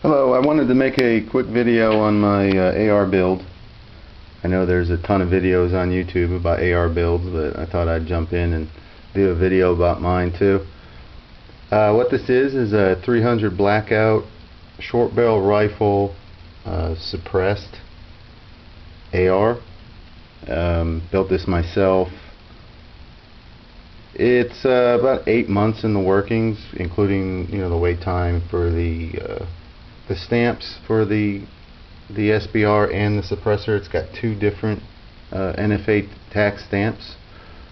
Hello, I wanted to make a quick video on my AR build. I know there's a ton of videos on YouTube about AR builds, but I thought I'd jump in and do a video about mine too. What this is a 300 blackout short barrel rifle suppressed AR. Built this myself. It's about 8 months in the workings, including the wait time for the stamps for the SBR and the suppressor. It's got two different NFA tax stamps.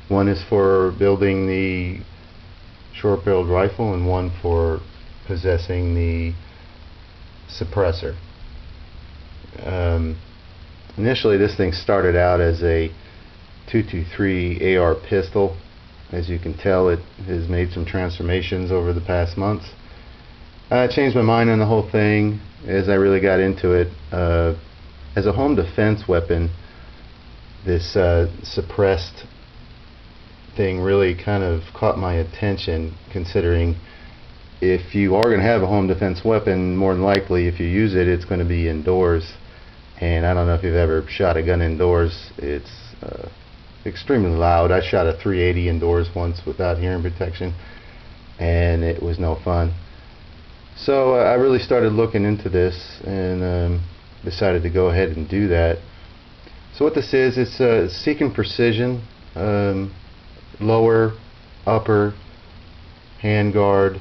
One is for building the short-barreled rifle and one for possessing the suppressor. Initially this thing started out as a 223 AR pistol. As you can tell, it has made some transformations over the past months. I changed my mind on the whole thing as I really got into it. As a home defense weapon, this suppressed thing really kind of caught my attention, considering if you are going to have a home defense weapon, more than likely if you use it, it's going to be indoors. And I don't know if you've ever shot a gun indoors. It's extremely loud. I shot a 380 indoors once without hearing protection, and it was no fun. So I really started looking into this and decided to go ahead and do that. So what this is, it's a Seekins Precision lower, upper handguard.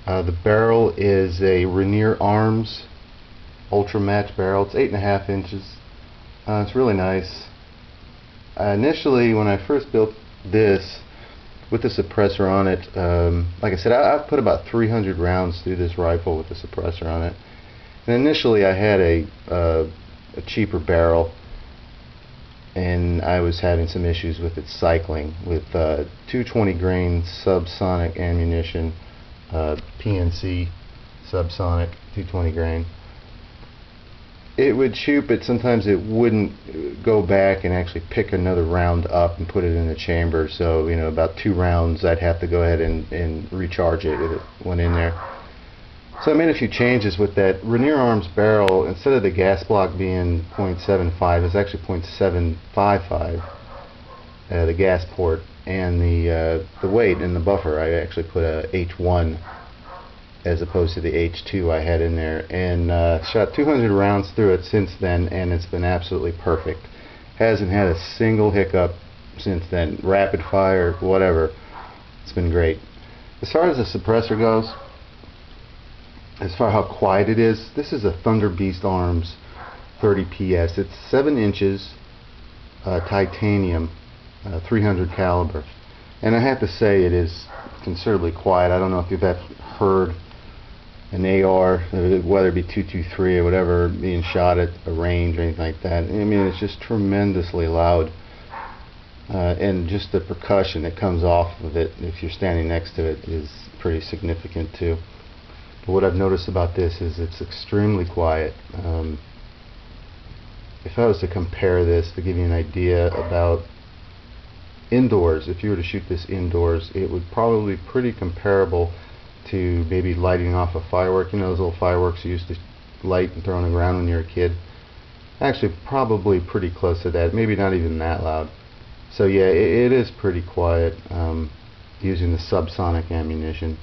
The barrel is a Rainier Arms ultra match barrel. It's 8.5 inches. It's really nice. Initially, when I first built this with the suppressor on it, like I said, I've put about 300 rounds through this rifle with the suppressor on it. And initially I had a cheaper barrel, and I was having some issues with its cycling with 220 grain subsonic ammunition, PNC subsonic 220 grain. It would shoot, but sometimes it wouldn't go back and actually pick another round up and put it in the chamber. So about 2 rounds I'd have to go ahead and recharge it if it went in there. So I made a few changes with that. Rainier Arms barrel, instead of the gas block being 0.75, it's actually 0.755, the gas port, and the weight in the buffer, I actually put a H1 as opposed to the H2 I had in there, and shot 200 rounds through it since then, and it's been absolutely perfect. Hasn't had a single hiccup since then, rapid fire, whatever. It's been great. As far as the suppressor goes, as far as how quiet it is, this is a Thunderbeast Arms 30 PS. It's 7 inches titanium, 300 caliber, and I have to say it is considerably quiet. I don't know if you've ever heard an AR, whether it be 223 or whatever, being shot at a range or anything like that. I mean, it's just tremendously loud, and just the percussion that comes off of it if you're standing next to it is pretty significant too. But what I've noticed about this is it's extremely quiet. If I was to compare this to give you an idea about indoors, if you were to shoot this indoors, it would probably be pretty comparable to maybe lighting off a firework. Those little fireworks you used to light and throw on the ground when you were a kid. Actually, probably pretty close to that. Maybe not even that loud. So yeah, it is pretty quiet, using the subsonic ammunition.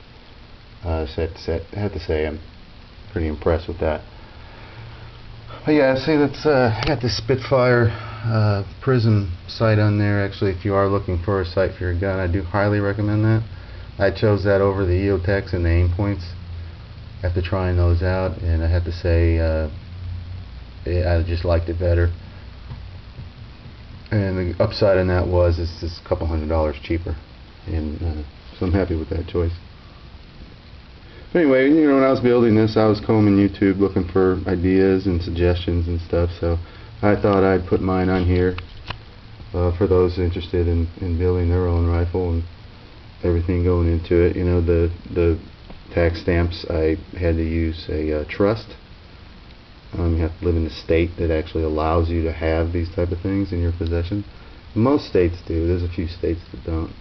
So I have to say I'm pretty impressed with that. But yeah, see, that's I got this Spitfire prism sight on there. Actually, if you are looking for a sight for your gun, I do highly recommend that. I chose that over the EOTechs and the aim points after trying those out, and I have to say I just liked it better. And the upside on that was it's just a couple $100 cheaper, and so I'm happy with that choice. But anyway, when I was building this, I was combing YouTube looking for ideas and suggestions and stuff, so I thought I'd put mine on here for those interested in building their own rifle and everything going into it. The tax stamps, I had to use a trust. You have to live in a state that actually allows you to have these type of things in your possession. Most states do. There's a few states that don't.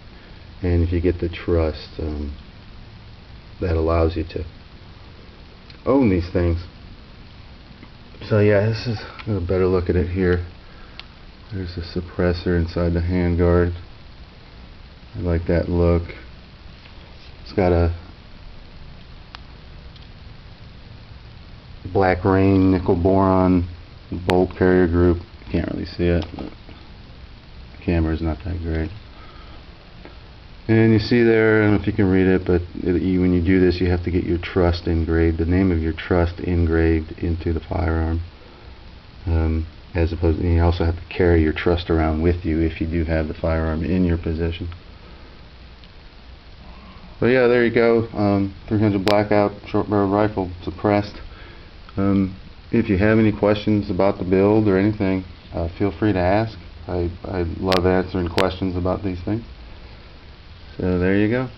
And if you get the trust, that allows you to. own these things. So yeah, this is a better look at it here. There's a suppressor inside the handguard. I like that look. It's got a black rain nickel boron bolt carrier group. You can't really see it, but the camera's not that great. And you see there, I don't know if you can read it, but when you do this, you have to get your trust engraved, the name of your trust engraved into the firearm. As opposed to, you also have to carry your trust around with you if you do have the firearm in your possession. But yeah, there you go. 300 blackout short barrel rifle, suppressed. If you have any questions about the build or anything, feel free to ask. I love answering questions about these things. So there you go.